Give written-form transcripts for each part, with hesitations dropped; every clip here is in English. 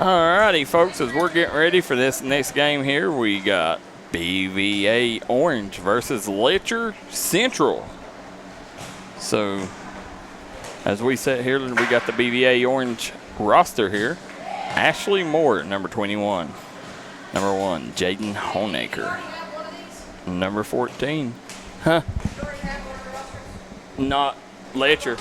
Alrighty, folks, as we're getting ready for this next game here, we got BVA Orange versus Letcher Central. So, as we sit here, we got the BVA Orange roster here. Ashley Moore, number 21. Number 1, Jaden Honaker. Number 14. Not Letcher.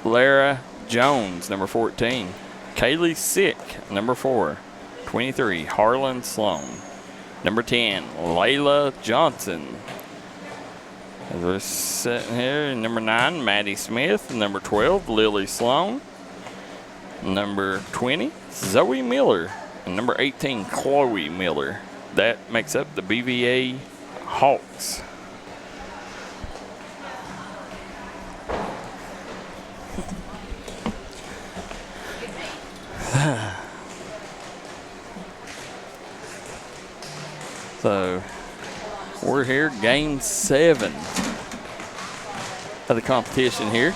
Lara Jones, number 14. Kaylee Sick, number 4. 23, Harlan Sloan. Number 10, Layla Johnson. As we're sitting here, number 9, Maddie Smith. Number 12, Lily Sloan. Number 20, Zoe Miller. And number 18, Chloe Miller. That makes up the BVA Hawks. So, we're here, game 7 of the competition here.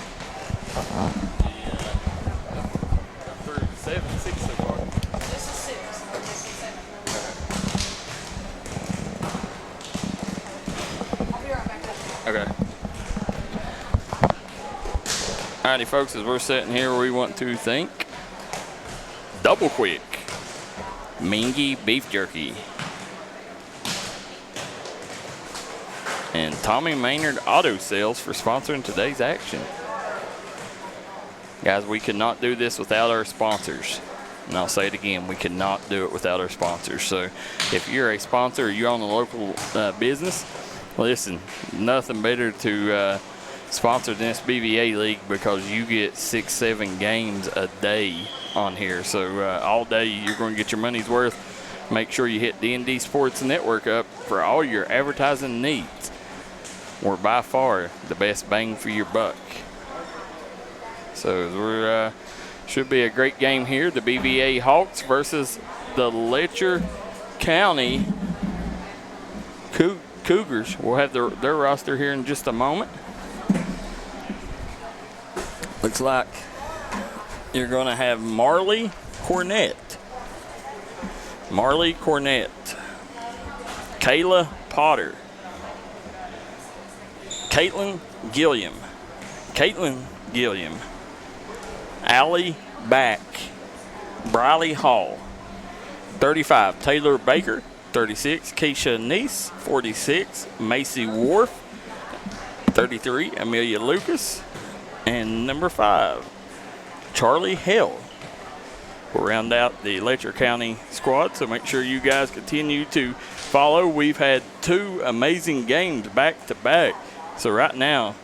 Six so far. This is 6. This is 7. I'll be right back up. Okay. Alrighty, folks, as we're sitting here, we want to thank Double Quick, Mingy Beef Jerky, and Tommy Maynard Auto Sales for sponsoring today's action. Guys, we could not do this without our sponsors. And I'll say it again, we could not do it without our sponsors. So if you're a sponsor or you own a local business, listen, nothing better to sponsor this BVA League because you get 6-7 games a day on here. So all day you're going to get your money's worth. Make sure you hit D&D Sports Network up for all your advertising needs. We're by far the best bang for your buck. So we're should be a great game here. The BVA Hawks versus the Letcher County Cougars. We'll have their roster here in just a moment. Looks like you're going to have Marley Cornett, Kayla Potter, Caitlin Gilliam, Allie Back, Briley Hall, 35, Taylor Baker, 36, Keisha Neese, 46, Macy Wharf, 33, Amelia Lucas, and number 5, Charlie Hell. We'll round out the Letcher County squad, so make sure you guys continue to follow. We've had 2 amazing games back to back, so right now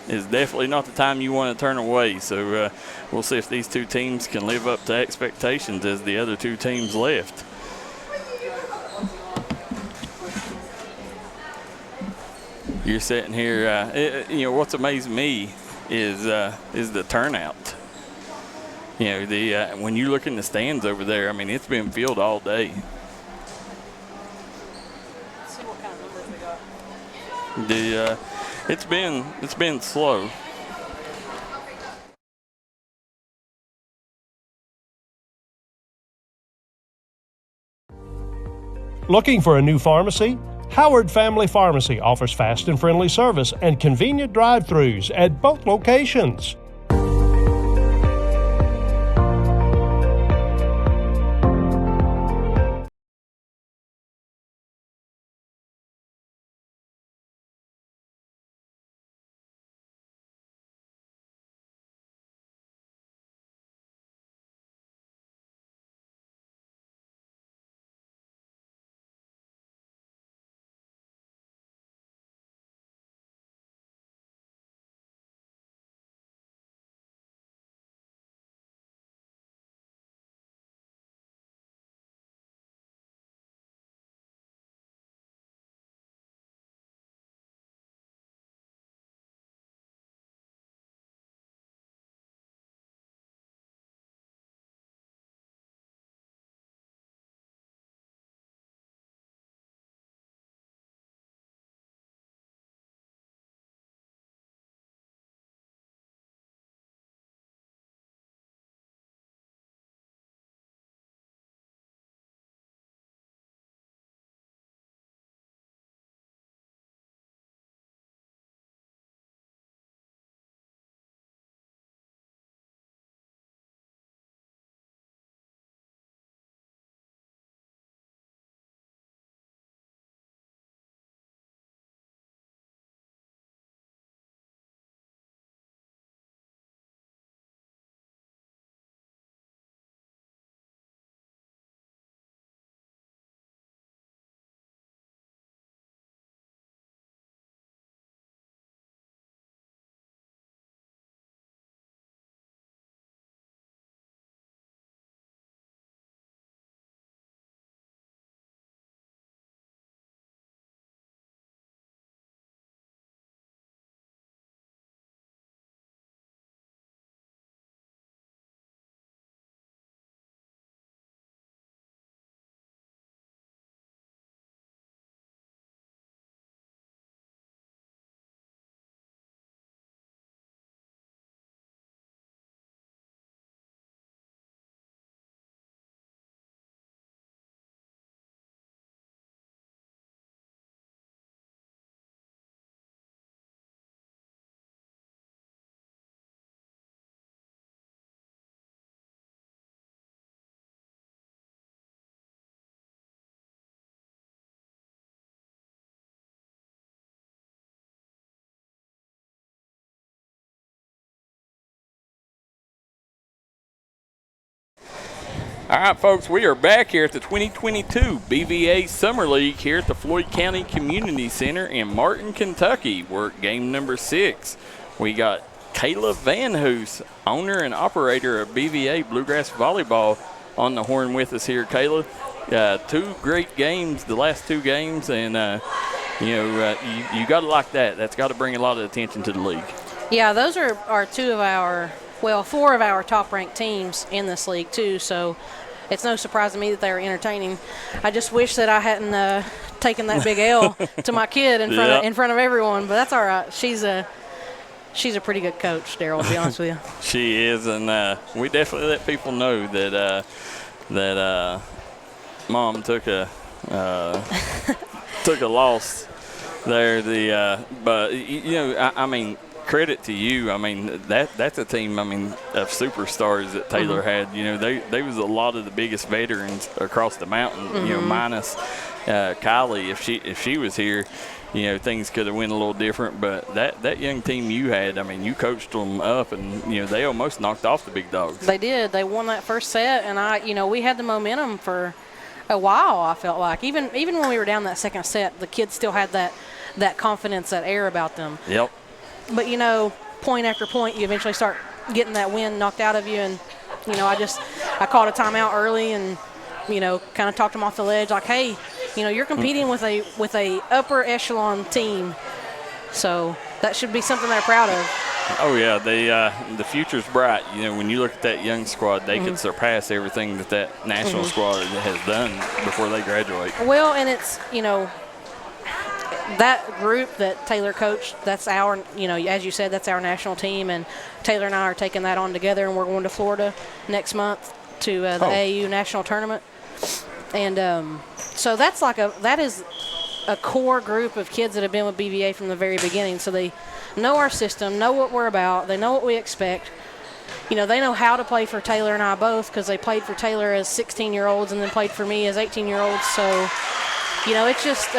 is definitely not the time you want to turn away. So we'll see if these 2 teams can live up to expectations as the other 2 teams left. You're sitting here, you know, what's amazed me is the turnout. You know, when you look in the stands over there, I mean, it's been filled all day. Let's see what kind of numbers we got. It's been slow. Looking for a new pharmacy? Howard Family Pharmacy offers fast and friendly service and convenient drive-thrus at both locations. All right, folks, we are back here at the 2022 BVA Summer League here at the Floyd County Community Center in Martin, Kentucky. We're at game number 6. We got Kayla Van Hoos, owner and operator of BVA Bluegrass Volleyball, on the horn with us here. Kayla, 2 great games, the last 2 games, and you got to like that. That's got to bring a lot of attention to the league. Yeah, those are 4 of our top-ranked teams in this league, too, so it's no surprise to me that they were entertaining. I just wish that I hadn't taken that big L to my kid in front of everyone, but that's all right. She's a pretty good coach, Daryl, to be honest with you. She is, and we definitely let people know that Mom took a loss there. But I mean, credit to you. I mean, that's a team, of superstars that Taylor had. They was a lot of the biggest veterans across the mountain, minus Kylie. If she was here, things could have went a little different. But that young team you had, you coached them up, and, they almost knocked off the big dogs. They did. They won that first set, and we had the momentum for a while, I felt like. Even when we were down that second set, the kids still had that confidence, that air about them. Yep. But, point after point, you eventually start getting that wind knocked out of you. And, I called a timeout early and, kind of talked them off the ledge like, hey, you're competing with a upper echelon team. So that should be something they're proud of. Oh, yeah. The future's bright. When you look at that young squad, they could surpass everything that national squad has done before they graduate. Well, and it's, that group that Taylor coached, that's our, as you said, that's our national team, and Taylor and I are taking that on together, and we're going to Florida next month to the AAU national tournament. And so that is a core group of kids that have been with BVA from the very beginning. So they know our system, know what we're about, they know what we expect. They know how to play for Taylor and I both, because they played for Taylor as 16-year-olds and then played for me as 18-year-olds. So, it's just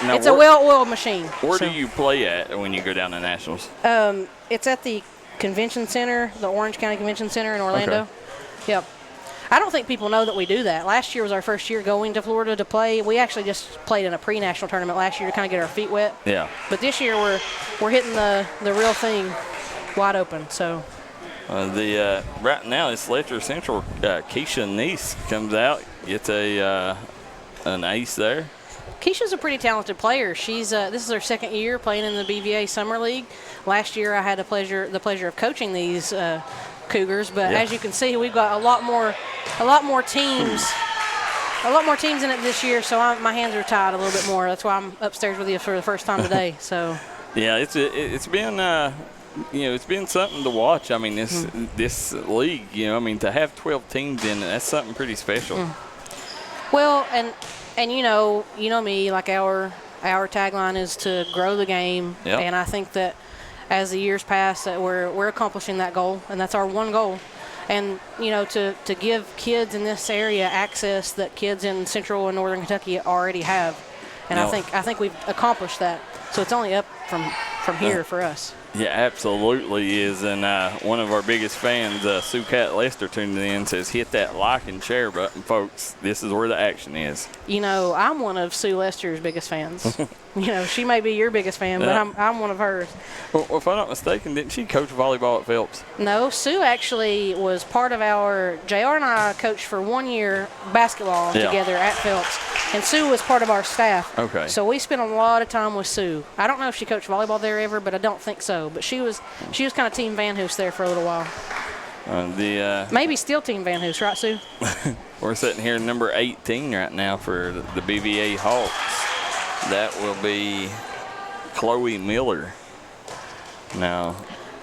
now, it's a well-oiled machine. Where do you play at when you go down to nationals? It's at the convention center, the Orange County Convention Center in Orlando. Okay. Yep. I don't think people know that we do that. Last year was our first year going to Florida to play. We actually just played in a pre-national tournament last year to kind of get our feet wet. Yeah. But this year we're hitting the real thing wide open. So. Right now it's Letcher Central. Keisha Neese comes out, gets an ace there. Keisha's a pretty talented player. She's this is her second year playing in the BVA Summer League. Last year I had the pleasure of coaching these Cougars, but as you can see, we've got a lot more teams in it this year. So my hands are tied a little bit more. That's why I'm upstairs with you for the first time today. So yeah, it's been it's been something to watch. This league, to have 12 teams in it, that's something pretty special. Well, and you know me, like our tagline is to grow the game, and I think that as the years pass, that we're accomplishing that goal, and that's our one goal. And to give kids in this area access that kids in Central and Northern Kentucky already have, and I think we've accomplished that. So it's only up from here for us. Yeah, absolutely is. And one of our biggest fans, Sue Cat Lester, tuned in, says, hit that like and share button, folks. This is where the action is. I'm one of Sue Lester's biggest fans. She may be your biggest fan, but I'm one of hers. Well, if I'm not mistaken, didn't she coach volleyball at Phelps? No, Sue actually was part of our – JR and I coached for 1 year basketball together at Phelps, and Sue was part of our staff. Okay. So we spent a lot of time with Sue. I don't know if she coached volleyball there ever, but I don't think so. But she was kind of Team Van Hoos there for a little while. Maybe still Team Van Hoos, right, Sue? We're sitting here number 18 right now for the BVA Hawks. That will be Chloe Miller. Now,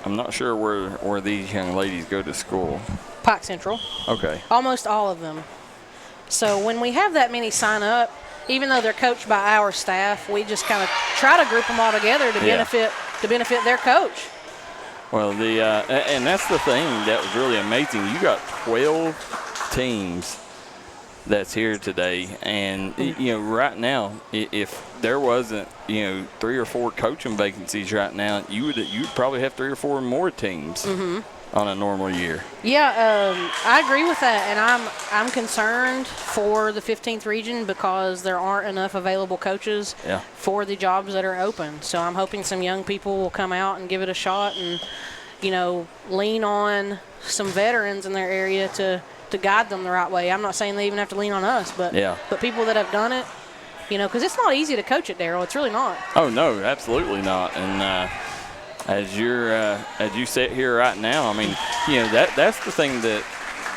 I'm not sure where these young ladies go to school. Pike Central. Okay. Almost all of them. So when we have that many sign up, even though they're coached by our staff, we just kind of try to group them all together to benefit their coach. Well, and that's the thing that was really amazing. You got 12 teams that's here today, and right now, if there wasn't 3 or 4 coaching vacancies right now, you'd probably have 3 or 4 more teams. on a normal year. Yeah, I agree with that, and I'm concerned for the 15th region because there aren't enough available coaches for the jobs that are open. So I'm hoping some young people will come out and give it a shot and, lean on some veterans in their area to guide them the right way. I'm not saying they even have to lean on us, but people that have done it, because it's not easy to coach it, Daryl. It's really not. Oh, no, absolutely not. And as you sit here right now, I mean, that's the thing that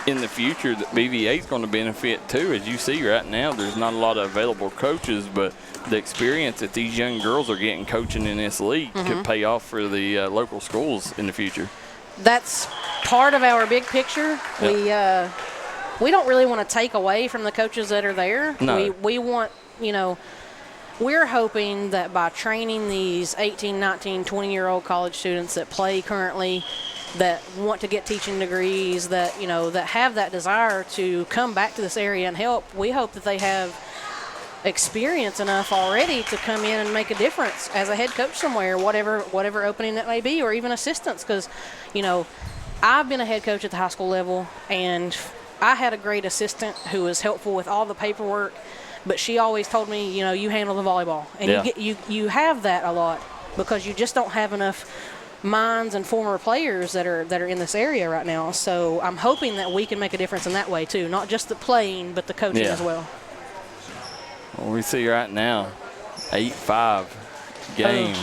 in the future that BVA is going to benefit too. As you see right now, there's not a lot of available coaches, but the experience that these young girls are getting coaching in this league could pay off for the local schools in the future. That's part of our big picture. Yep. We don't really want to take away from the coaches that are there. No. We want, we're hoping that by training these 18, 19, 20-year-old college students that play currently, that want to get teaching degrees, that, that have that desire to come back to this area and help, we hope that they have experience enough already to come in and make a difference as a head coach somewhere, whatever opening that may be, or even assistants. Because, I've been a head coach at the high school level, and I had a great assistant who was helpful with all the paperwork, but she always told me, you handle the volleyball. And you have that a lot because you just don't have enough minds and former players that are in this area right now. So I'm hoping that we can make a difference in that way too, not just the playing, but the coaching as well. Well, we see right now, 8-5 game.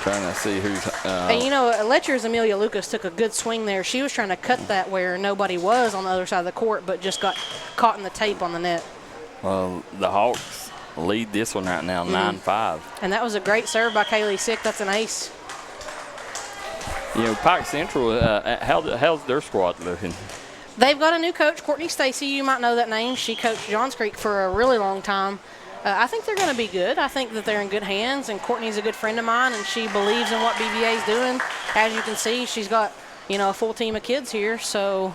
Trying to see who's. And Letcher's Amelia Lucas took a good swing there. She was trying to cut that where nobody was on the other side of the court, but just got caught in the tape on the net. Well, the Hawks lead this one right now, 9-5. And that was a great serve by Kaylee Sick. That's an ace. Pike Central, how's their squad looking? They've got a new coach, Courtney Stacy. You might know that name. She coached Johns Creek for a really long time. I think they're going to be good. I think that they're in good hands, and Courtney's a good friend of mine, and she believes in what BVA is doing. As you can see, she's got, a full team of kids here. So,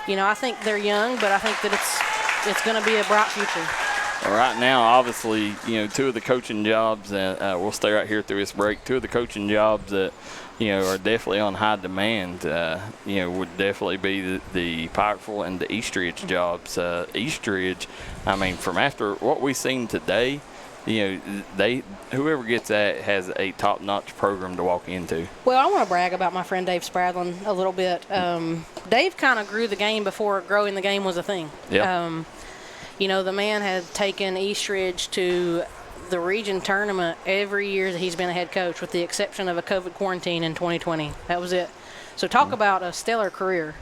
I think they're young, but I think that it's going to be a bright future. Well, right now, obviously, two of the coaching jobs, we'll stay right here through this break, two of the coaching jobs that, are definitely on high demand, would definitely be the Pikeville and the Eastridge jobs. Eastridge, I mean, from after what we've seen today, whoever gets that has a top-notch program to walk into. Well, I want to brag about my friend Dave Spradlin a little bit. Dave kind of grew the game before growing the game was a thing. Yeah. The man had taken Eastridge to the region tournament every year that he's been a head coach, with the exception of a COVID quarantine in 2020. That was it. So talk about a stellar career.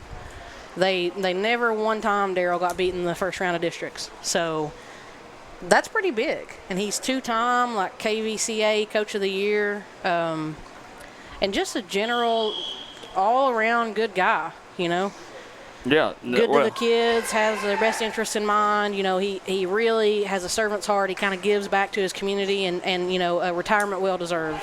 They never one time, Daryl, got beaten in the first round of districts. So that's pretty big. And he's two-time, KVCA Coach of the Year, and just a general, all-around good guy, Yeah. Good to the kids, has their best interests in mind. He really has a servant's heart. He kind of gives back to his community, and a retirement well-deserved.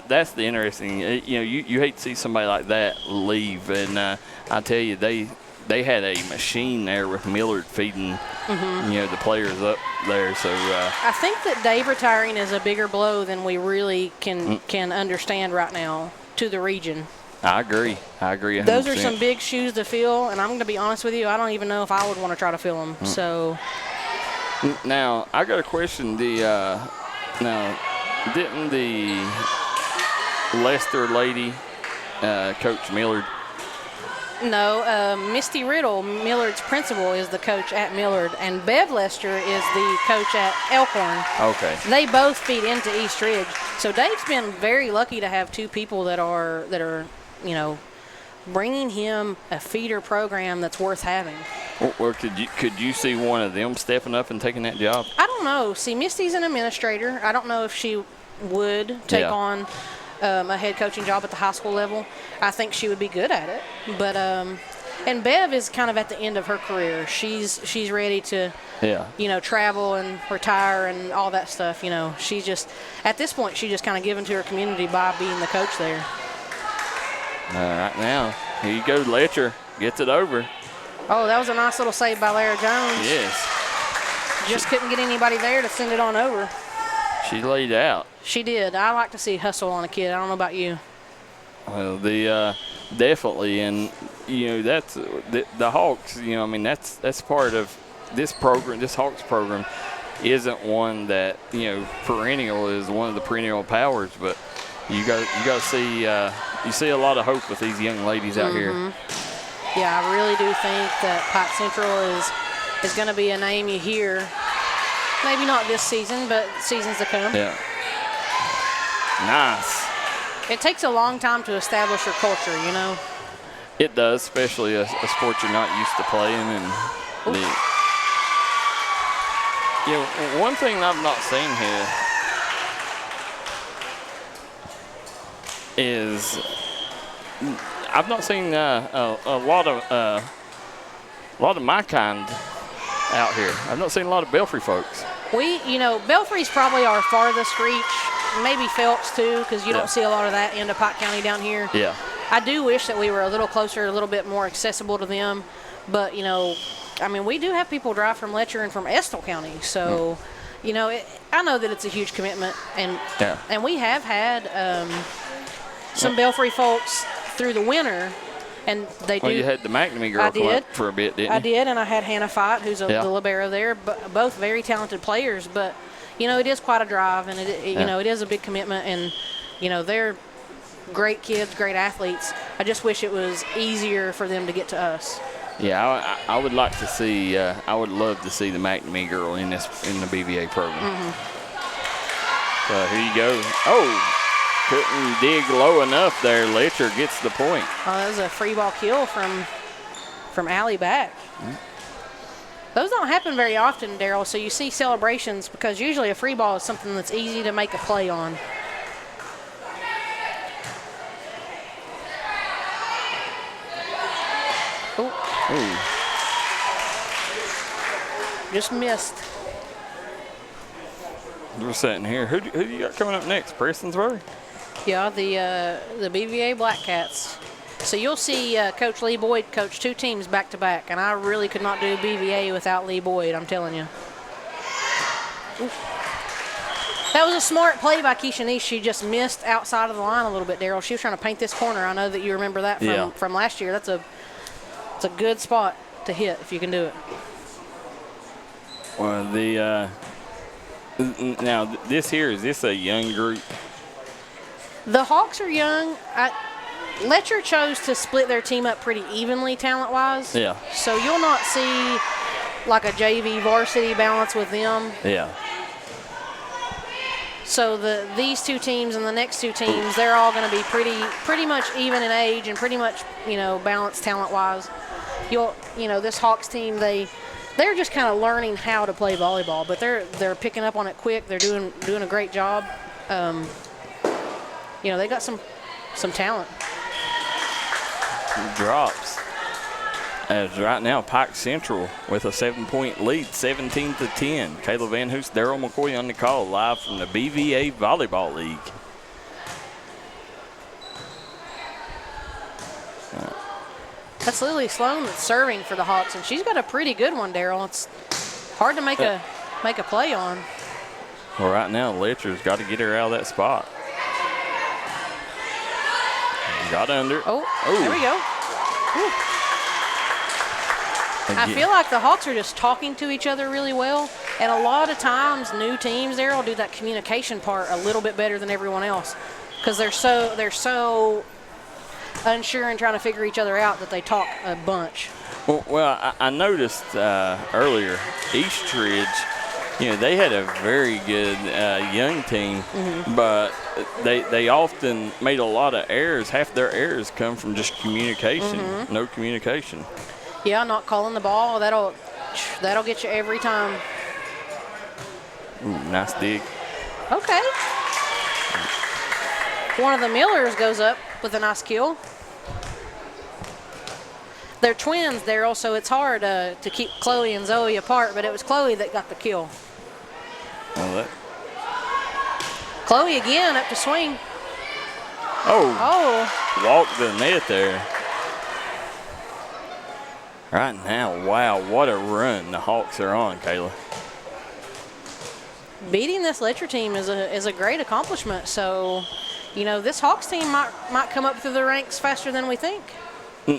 That's the interesting. You hate to see somebody like that leave, and I tell you, they had a machine there with Millard feeding, the players up there. So I think that Dave retiring is a bigger blow than we really can understand right now to the region. I agree 100%. Those are some big shoes to fill, and I'm going to be honest with you, I don't even know if I would want to try to fill them. So now I got a question. Didn't the Lester lady coach Millard? No, Misty Riddle, Millard's principal, is the coach at Millard, and Bev Lester is the coach at Elkhorn. Okay. They both feed into East Ridge. So Dave's been very lucky to have two people that are bringing him a feeder program that's worth having. Or could you see one of them stepping up and taking that job? I don't know. See, Misty's an administrator. I don't know if she would take on a head coaching job at the high school level. I think she would be good at it. But and Bev is kind of at the end of her career. She's ready to travel and retire and all that stuff. She's just at this point she's just kind of given to her community by being the coach there. Right now, here you go, Letcher gets it over. Oh, that was a nice little save by Lara Jones. Yes. Just couldn't get anybody there to send it on over. She laid out. She did. I like to see hustle on a kid. I don't know about you. Well, definitely, and that's the Hawks. I mean that's part of this program. This Hawks program isn't one that perennial is one of the perennial powers, but you got to see you see a lot of hope with these young ladies out here. Yeah, I really do think that Pike Central is going to be a name you hear. Maybe not this season, but seasons to come. Yeah. Nice. It takes a long time to establish your culture, It does, especially a sport you're not used to playing. And one thing I've not seen here is I've not seen a lot of my kind out here. I've not seen a lot of Belfry folks. Belfry's probably our farthest reach. Maybe Phelps too, because you don't see a lot of that into Pike County down here. Yeah. I do wish that we were a little closer, a little bit more accessible to them. But, we do have people drive from Letcher and from Estill County. So, I know that it's a huge commitment. And we have had some Belfry folks through the winter. And they do. Well, you had the McNamee girl come up for a bit, didn't you? I did, and I had Hannah Fight, who's the libero there. Both very talented players, but it is quite a drive, and it is a big commitment, and they're great kids, great athletes. I just wish it was easier for them to get to us. Yeah, I would like to see. I would love to see the McNamee girl in the BVA program. So here you go. Oh. Couldn't dig low enough there. Letcher gets the point. Oh, that was a free ball kill from Allie back. Those don't happen very often, Daryl, so you see celebrations because usually a free ball is something that's easy to make a play on. Ooh. Just missed. We're sitting here. Who do you got coming up next? Prestonsburg? Yeah, the BVA Black Cats. So you'll see Coach Lee Boyd coach two teams back to back, and I really could not do BVA without Lee Boyd, I'm telling you. Ooh. That was a smart play by Keisha Neese. She just missed outside of the line a little bit, Daryl. She was trying to paint this corner. I know that you remember that from last year. It's a good spot to hit if you can do it. Well, now this here, is this a young group? The Hawks are young. Letcher chose to split their team up pretty evenly talent-wise. Yeah. So you'll not see like a JV varsity balance with them. Yeah. So these two teams and the next two teams, they're all going to be pretty much even in age and pretty much balanced talent-wise. This Hawks team, they're just kind of learning how to play volleyball, but they're picking up on it quick. They're doing a great job. They got some talent. Drops. As right now, Pike Central with a 7-point lead, 17-10. Kayla Van Hoos, Daryl McCoy on the call, live from the BVA Volleyball League. That's Lily Sloan that's serving for the Hawks, and she's got a pretty good one, Daryl. It's hard to make a play on. Well, right now, Letcher's got to get her out of that spot. Got under. Oh, there we go. I feel like the Hawks are just talking to each other really well, and a lot of times new teams there will do that communication part a little bit better than everyone else because they're so unsure and trying to figure each other out that they talk a bunch. Well, I noticed earlier, Eastridge, they had a very good young team, but they often made a lot of errors. Half their errors come from just communication, no communication. Yeah, not calling the ball, that'll get you every time. Ooh, nice dig. Okay. One of the Millers goes up with a nice kill. They're twins, Daryl, so it's hard to keep Chloe and Zoe apart, but it was Chloe that got the kill. Well, Chloe again up to swing. Oh. Walked the net there. Right now, wow, what a run the Hawks are on, Kayla. beating this Letcher team is a great accomplishment. So, this Hawks team might come up through the ranks faster than we think.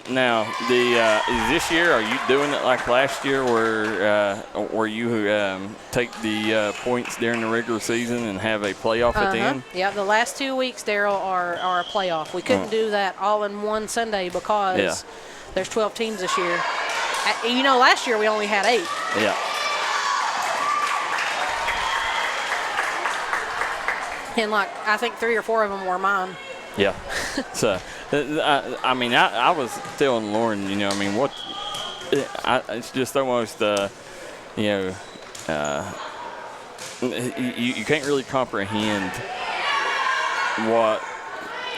Now, this year, are you doing it like last year, where you take the points during the regular season and have a playoff at the end? Yeah, the last 2 weeks, Daryl, are a playoff. We couldn't do that all in one Sunday because there's 12 teams this year. Last year we only had 8. Yeah. And I think 3 or 4 of them were mine. Yeah. So, I was telling Lauren, it's just almost, you can't really comprehend what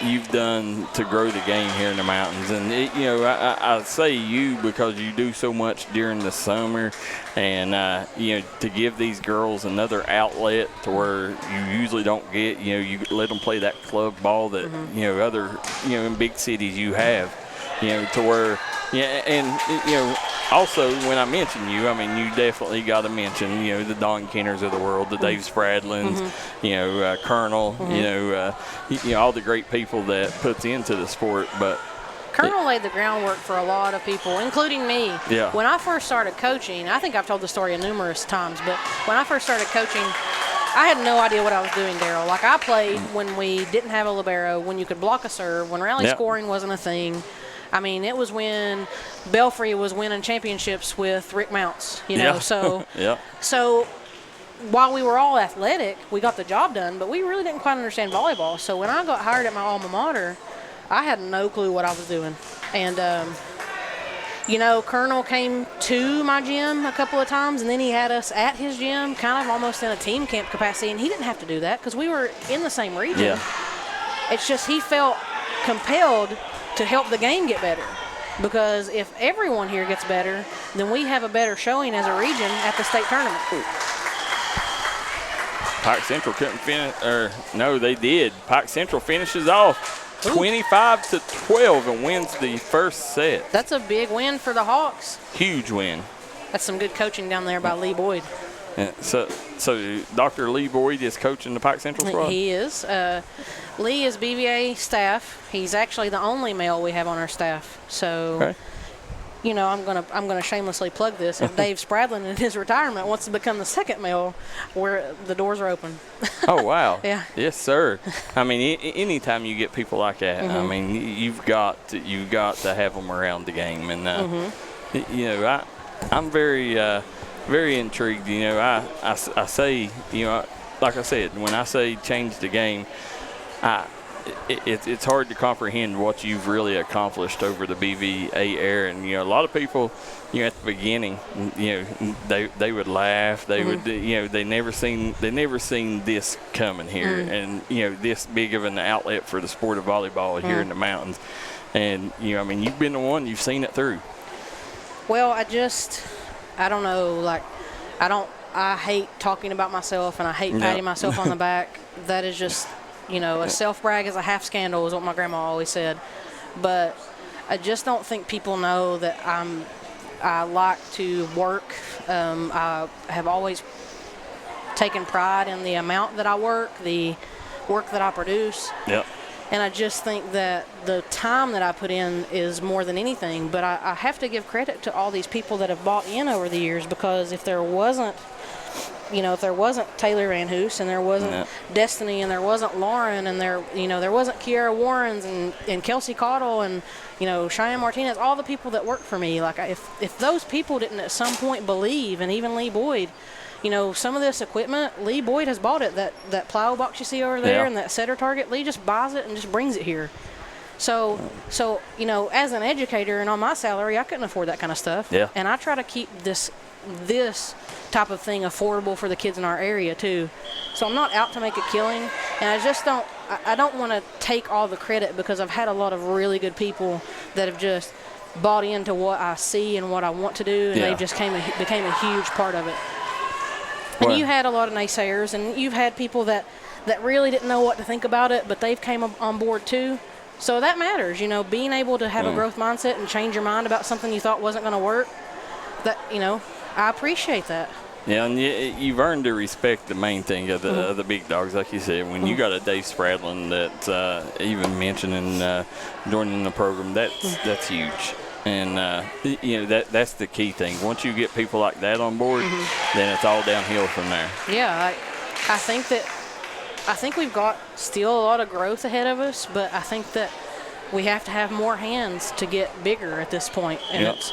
you've done to grow the game here in the mountains. And, I say you because you do so much during the summer, and, to give these girls another outlet to where you usually don't get, you let them play that club ball that, other, in big cities you have, to where, also, when I mention you, you definitely got to mention, the Don Kenners of the world, the Dave Spradlins, Colonel, all the great people that puts into the sport. But Colonel laid the groundwork for a lot of people, including me. Yeah. When I first started coaching, I think I've told the story numerous times, but when I first started coaching, I had no idea what I was doing, Daryl. I played when we didn't have a libero, when you could block a serve, when rally scoring wasn't a thing. It was when Belfry was winning championships with Rick Mounts, so so while we were all athletic, we got the job done, but we really didn't quite understand volleyball. So when I got hired at my alma mater, I had no clue what I was doing. And, Colonel came to my gym a couple of times, and then he had us at his gym kind of almost in a team camp capacity, and he didn't have to do that because we were in the same region. Yeah. It's just he felt compelled to help the game get better, because if everyone here gets better, then we have a better showing as a region at the state tournament. Pike Central couldn't finish, no, they did. Pike Central finishes off 25-12 and wins the first set. That's a big win for the Hawks. Huge win. That's some good coaching down there by Lee Boyd. Yeah, so Dr. Lee Boyd is coaching the Pike Central squad? He is. Lee is BVA staff. He's actually the only male we have on our staff. So, okay. I'm gonna shamelessly plug this. If Dave Spradlin in his retirement wants to become the second male, where the doors are open. Oh wow! Yeah. Yes, sir. Anytime you get people like that, you've got to have them around the game, and I'm very. Very intrigued. I say, like I said, when I say change the game, it's hard to comprehend what you've really accomplished over the BVA era. And a lot of people, at the beginning, they would laugh. They would, they never seen this coming here, and this big of an outlet for the sport of volleyball here in the mountains. And you've been the one, you've seen it through. Well, I don't know, I hate talking about myself, and I hate patting myself on the back. That is just, a self-brag is a half scandal is what my grandma always said. But I just don't think people know that I like to work. I have always taken pride in the amount that I work, the work that I produce. Yep. And I just think that the time that I put in is more than anything. But I have to give credit to all these people that have bought in over the years, because if there wasn't, Taylor Van Hoos, and there wasn't Destiny, and there wasn't Lauren, and there wasn't Kiara Warrens and Kelsey Cottle and, Cheyenne Martinez, all the people that worked for me. If those people didn't at some point believe, and even Lee Boyd, some of this equipment, Lee Boyd has bought it. That plow box you see over there and that setter target, Lee just buys it and just brings it here. So as an educator and on my salary, I couldn't afford that kind of stuff. Yeah. And I try to keep this type of thing affordable for the kids in our area too. So I'm not out to make a killing, and I don't want to take all the credit, because I've had a lot of really good people that have just bought into what I see and what I want to do, and they just became a huge part of it. And you had a lot of naysayers, and you've had people that really didn't know what to think about it, but they've came on board too. So that matters, being able to have a growth mindset and change your mind about something you thought wasn't going to work. That, I appreciate that. Yeah, and you've earned to respect the main thing of the big dogs, like you said. When you got a Dave Spradlin that even mentioning joining the program, that's huge. And that's the key thing. Once you get people like that on board, then it's all downhill from there. Yeah, I think we've got still a lot of growth ahead of us, but I think that we have to have more hands to get bigger at this point. And it's,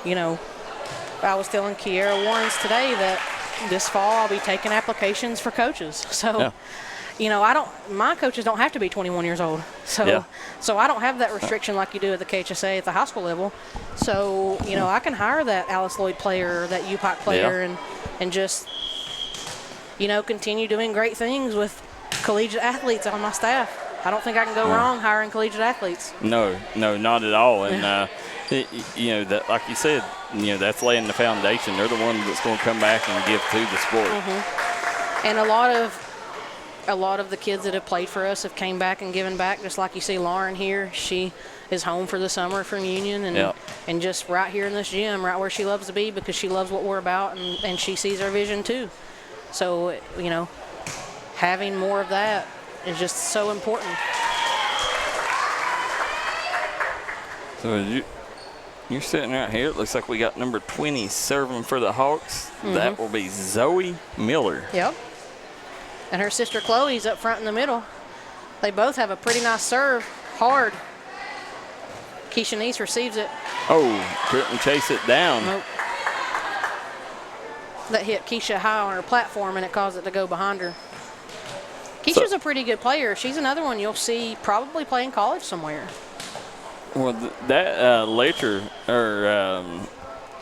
I was telling Kiera Warrens today that this fall I'll be taking applications for coaches. So, my coaches don't have to be 21 years old. So, so I don't have that restriction like you do at the KHSA at the high school level. So, I can hire that Alice Lloyd player, that UPOC player, and just, continue doing great things with collegiate athletes on my staff. I don't think I can go wrong hiring collegiate athletes. No, not at all. And, that, like you said, that's laying the foundation. They're the ones that's going to come back and give to the sport. And a lot of the kids that have played for us have came back and given back, just like you see Lauren here. She is home for the summer from Union and just right here in this gym, right where she loves to be, because she loves what we're about and she sees our vision too. So, having more of that is just so important. So you're sitting right here. It looks like we got number 20 serving for the Hawks. That will be Zoe Miller. Yep. And her sister Chloe's up front in the middle. They both have a pretty nice serve. Hard. Keisha Neese receives it. Oh, couldn't chase it down. Nope. That hit Keisha high on her platform, and it caused it to go behind her. Keisha's a pretty good player. She's another one you'll see probably playing college somewhere. Well, that Letcher, or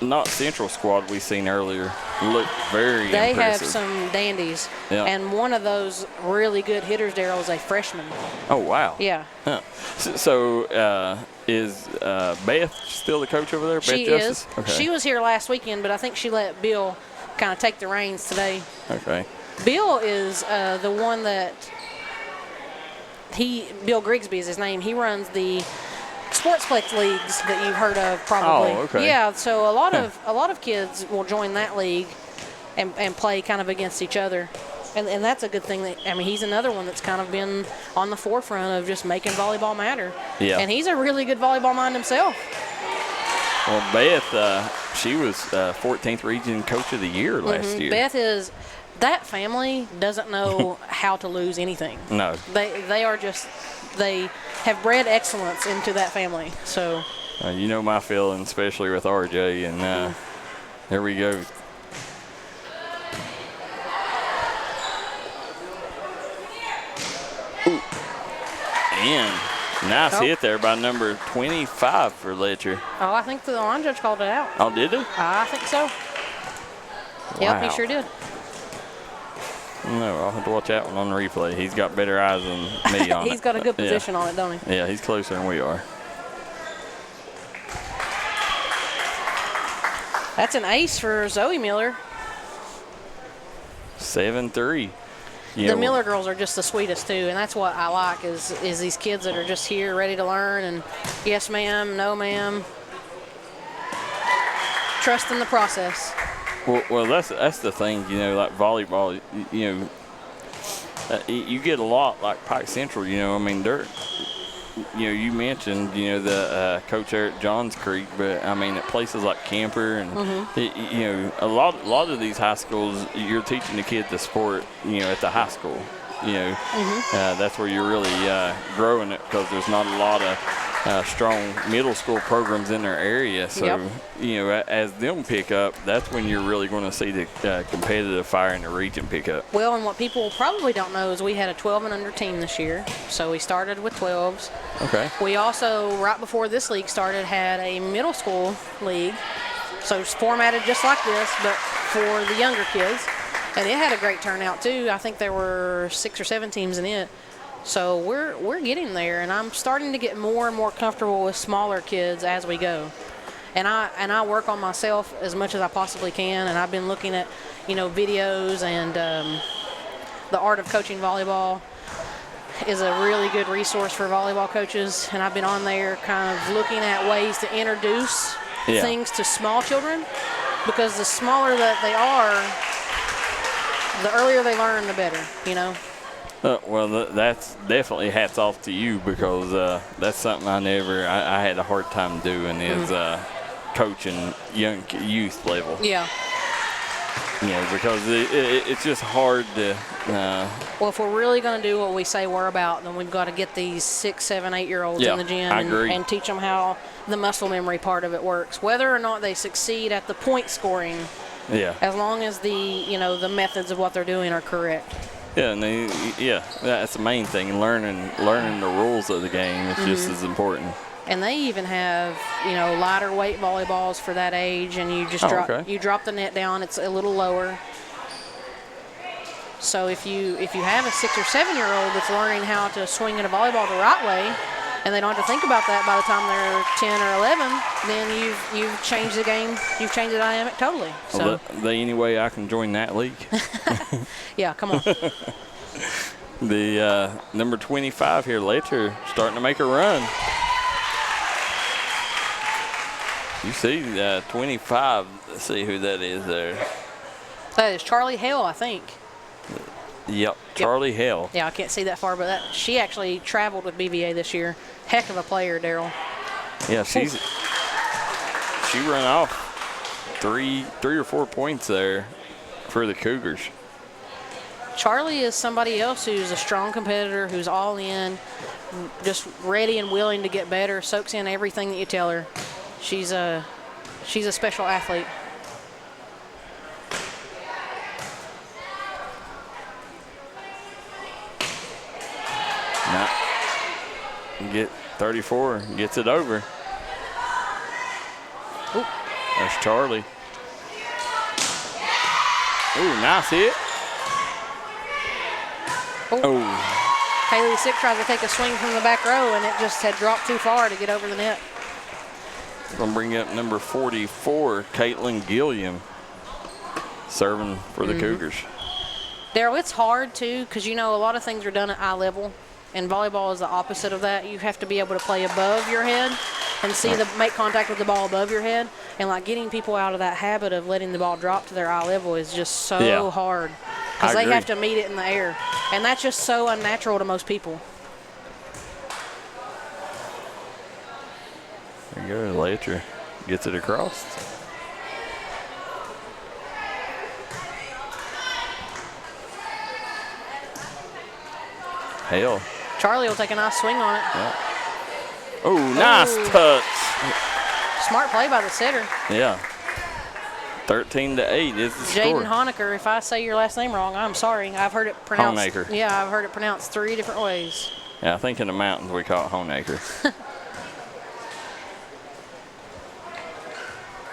not Central squad we seen earlier, looked very impressive. They have some dandies. Yeah. And one of those really good hitters, Daryl, is a freshman. Oh, wow. Yeah. Huh. So is Beth still the coach over there? She Beth is. Justice? Okay. She was here last weekend, but I think she let Bill kind of take the reins today. Okay. Bill is the one that Bill Grigsby is his name. He runs the Sportsplex leagues that you've heard of probably. Oh, okay. Yeah, so a lot of kids will join that league and play kind of against each other. And that's a good thing. He's another one that's kind of been on the forefront of just making volleyball matter. Yeah. And he's a really good volleyball mind himself. Well, Beth, she was 14th Region Coach of the Year last year. Beth is – that family doesn't know how to lose anything. No. They are just – they have bred excellence into that family. So you know my feeling, especially with RJ. And there we go. Ooh. And nice hit there by number 25 for Letcher. Oh, I think the line judge called it out. Oh, did he? I think so. Wow. Yep, he sure did. No, I'll have to watch that one on the replay. He's got better eyes than me on it. He's got a good position on it, don't he? Yeah, he's closer than we are. That's an ace for Zoe Miller. 7-3. The Miller girls are just the sweetest too, and that's what I like is these kids that are just here ready to learn and yes ma'am, no ma'am. Trust in the process. Well, that's the thing, like volleyball, you get a lot like Pike Central, they're, you mentioned, the coach there at Johns Creek, but at places like Camper and, a lot of these high schools, you're teaching the kid the sport, at the high school, that's where you're really growing it because there's not a lot of strong middle school programs in their area. So, as them pick up, that's when you're really going to see the competitive fire in the region pick up. Well, and what people probably don't know is we had a 12 and under team this year. So we started with 12s. Okay. We also, right before this league started, had a middle school league. So it's formatted just like this, but for the younger kids. And it had a great turnout too. I think there were 6 or 7 teams in it. So we're getting there, and I'm starting to get more and more comfortable with smaller kids as we go. And I work on myself as much as I possibly can, and I've been looking at, videos, and the Art of Coaching Volleyball is a really good resource for volleyball coaches, and I've been on there kind of looking at ways to introduce things to small children because the smaller that they are, the earlier they learn, the better, you know. Well, that's definitely hats off to you, because that's something I had a hard time doing is coaching young youth level. Yeah. You know, because it's just hard to. Well, if we're really going to do what we say we're about, then we've got to get these 6, 7, 8-year-olds in the gym and teach them how the muscle memory part of it works. Whether or not they succeed at the point scoring, as long as the methods of what they're doing are correct. Yeah, and that's the main thing. Learning the rules of the game is just as important. And they even have, lighter weight volleyballs for that age, and you just drop the net down. It's a little lower. So if you have a 6 or 7-year-old that's learning how to swing at a volleyball the right way, and they don't have to think about that by the time they're 10 or 11, then you've changed the game. You've changed the dynamic totally. So any way I can join that league? Yeah, come on. The number 25 here, Letcher, starting to make a run. You see 25. Let's see who that is there. That is Charlie Hale, I think. Yep, Charlie Hale. Yeah, I can't see that far, but she actually traveled with BVA this year. Heck of a player, Daryl. Yeah, she run off three or 4 points there for the Cougars. Charlie is somebody else who's a strong competitor, who's all in, just ready and willing to get better, soaks in everything that you tell her. She's a special athlete. Get 34, gets it over. Ooh. That's Charlie. Ooh, nice hit. Oh. Haley Sick tries to take a swing from the back row, and it just had dropped too far to get over the net. Gonna bring up number 44, Caitlin Gilliam, serving for the Cougars. Daryl, it's hard too, because a lot of things are done at eye level, and volleyball is the opposite of that. You have to be able to play above your head and make contact with the ball above your head, and like getting people out of that habit of letting the ball drop to their eye level is just so hard, because they have to meet it in the air, and that's just so unnatural to most people. There you go, Letcher gets it across. Hale. Charlie will take a nice swing on it. Yeah. Oh, nice touch. Smart play by the setter. Yeah. 13-8 is the score. Jaden Honecker, if I say your last name wrong, I'm sorry. I've heard it pronounced. Honecker. Yeah, I've heard it pronounced 3 different ways. Yeah, I think in the mountains we call it Honecker.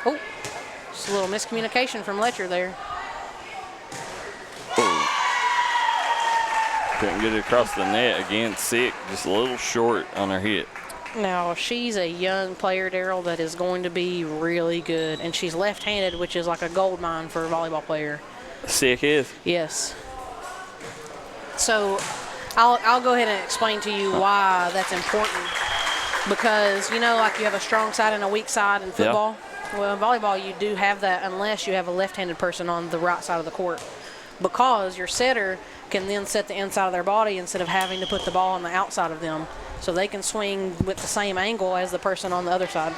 Oh, just a little miscommunication from Letcher there. Oh. Couldn't get it across the net. Again, Sick, just a little short on her hit. Now, she's a young player, Daryl, that is going to be really good. And she's left-handed, which is like a gold mine for a volleyball player. Sick is? Yes. So I'll go ahead and explain to you why that's important. Because, like you have a strong side and a weak side in football. Yeah. Well, in volleyball, you do have that unless you have a left-handed person on the right side of the court. Because your setter can then set the inside of their body instead of having to put the ball on the outside of them. So they can swing with the same angle as the person on the other side.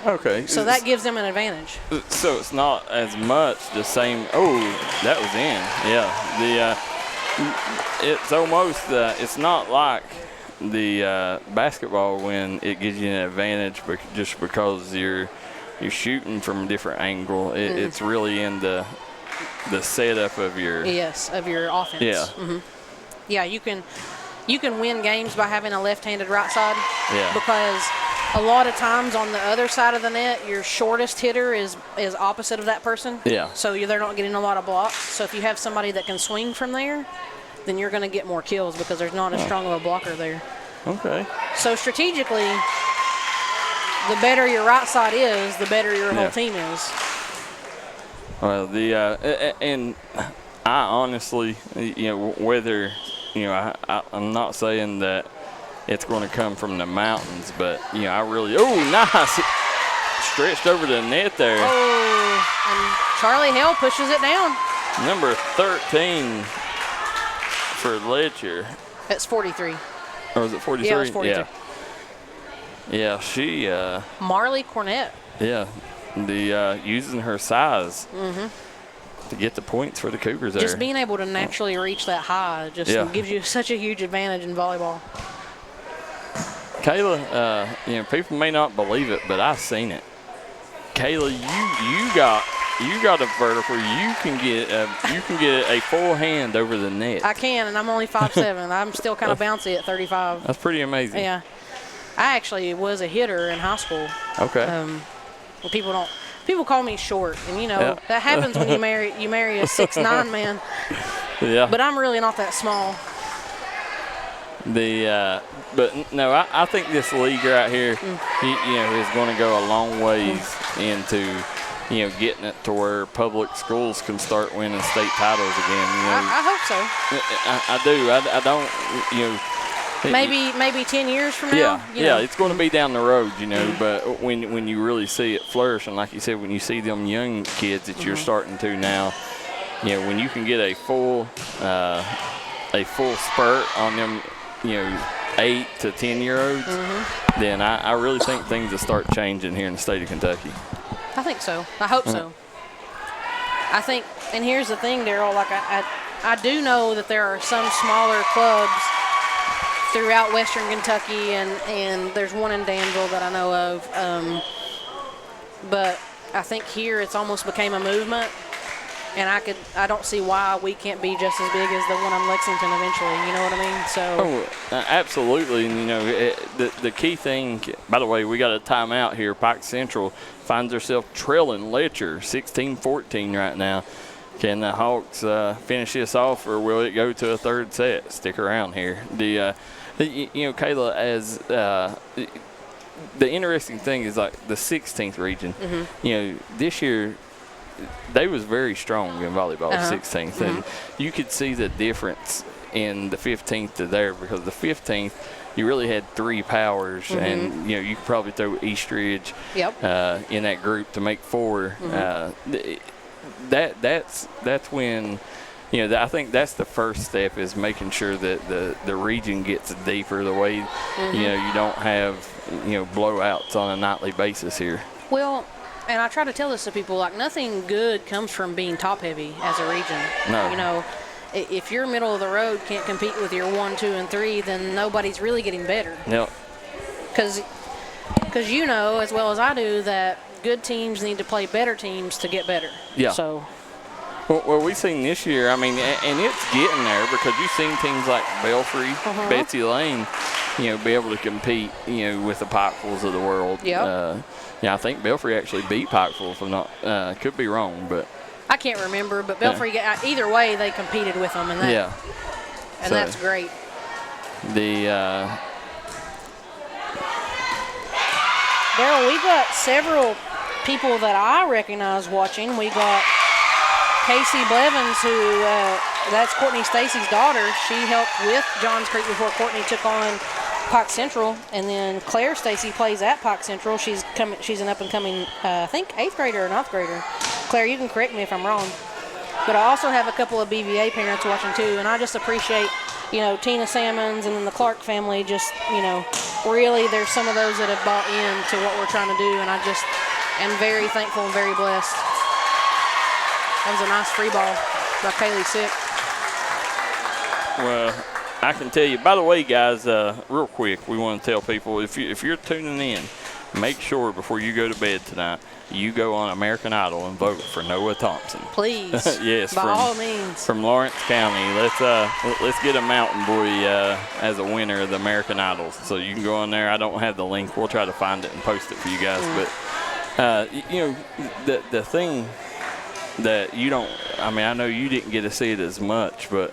Okay. So that gives them an advantage. So it's not as much the same. Oh, that was in. Yeah. It's almost. It's not like the basketball when it gives you an advantage, but just because you're shooting from a different angle. It's really in the setup of your of your offense. Yeah. Mm-hmm. Yeah, you can win games by having a left-handed right side. Yeah. Because a lot of times on the other side of the net, your shortest hitter is opposite of that person. Yeah. So they're not getting a lot of blocks. So if you have somebody that can swing from there, then you're going to get more kills because there's not as strong of a blocker there. Okay. So strategically, the better your right side is, the better your whole team is. Well, and I honestly, whether, I'm not saying that it's going to come from the mountains, but, I really, nice. Stretched over the net there. Oh. And Charlie Hale pushes it down. Number 13 for Letcher. It's 43. Or was it 43? Yeah, it was 43. Yeah, she. Marley Cornett. Yeah, using her size to get the points for the Cougars there. Just being able to naturally reach that high just gives you such a huge advantage in volleyball. Kayla, people may not believe it, but I've seen it. Kayla, you got a vertical. You can get a full hand over the net. I can, and I'm only 5'7". I'm still kind of bouncy at 35. That's pretty amazing. Yeah, I actually was a hitter in high school. Okay. Well, people call me short, and that happens when you marry a 6'9" man. Yeah. But I'm really not that small. But no, I think this league right here, is going to go a long ways into, getting it to where public schools can start winning state titles again. I hope so. I do. I don't. Maybe 10 years from now. Yeah, it's going to be down the road, But when you really see it flourish, and like you said, when you see them young kids that you're starting to now, when you can get a full spurt on them, 8 to 10-year-olds, then I really think things will start changing here in the state of Kentucky. I think so. I hope so. I think, and here's the thing, Daryl, like I do know that there are some smaller clubs throughout Western Kentucky, and there's one in Danville that I know of. But I think here it's almost became a movement, and I don't see why we can't be just as big as the one in Lexington eventually. You know what I mean? So. Absolutely. And the key thing. By the way, we got a timeout here. Pike Central finds herself trailing Letcher 16-14 right now. Can the Hawks finish this off, or will it go to a third set? Stick around here. Kayla, as the interesting thing is like the 16th region. This year they was very strong in volleyball, 16th, and you could see the difference in the 15th to there, because the 15th you really had 3 powers, and you could probably throw Eastridge in that group to make 4. That's when. I think that's the first step, is making sure that the region gets deeper, the way, you don't have, blowouts on a nightly basis here. Well, and I try to tell this to people, like, nothing good comes from being top-heavy as a region. No. If your middle of the road can't compete with your 1, 2, and 3, then nobody's really getting better. Yep. Because as well as I do, that good teams need to play better teams to get better. Yeah. So. Well, we've seen this year, and it's getting there, because you've seen teams like Belfry, Betsy Lane, be able to compete, with the Pikefuls of the world. Yep. I think Belfry actually beat Pikeville, if I'm not, could be wrong, but. I can't remember, but Belfry, either way, they competed with them, and that's great. Daryl, we got several people that I recognize watching. We got Casey Blevins, who that's Courtney Stacy's daughter. She helped with Johns Creek before Courtney took on Pike Central, and then Claire Stacy plays at Pike Central. She's an up-and-coming, I think, 8th grader or 9th grader. Claire, you can correct me if I'm wrong. But I also have a couple of BVA parents watching too, and I just appreciate, Tina Salmons and then the Clark family. Just, really, there's some of those that have bought into what we're trying to do, and I just am very thankful and very blessed. That was a nice free ball by Kaylee Sick. Well, I can tell you, by the way, guys, real quick, we want to tell people, if you're tuning in, make sure before you go to bed tonight, you go on American Idol and vote for Noah Thompson. Please. Yes. By all means. From Lawrence County. Let's get a Mountain Boy as a winner of the American Idol. So you can go on there. I don't have the link. We'll try to find it and post it for you guys. But, the thing that you don't, I know you didn't get to see it as much, but,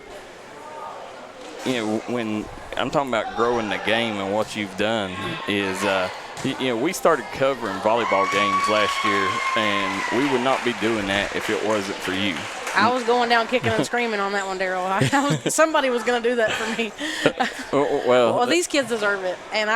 when I'm talking about growing the game and what you've done is, we started covering volleyball games last year, and we would not be doing that if it wasn't for you. I was going down kicking and screaming on that one, Daryl. Somebody was going to do that for me. Well, these kids deserve it. And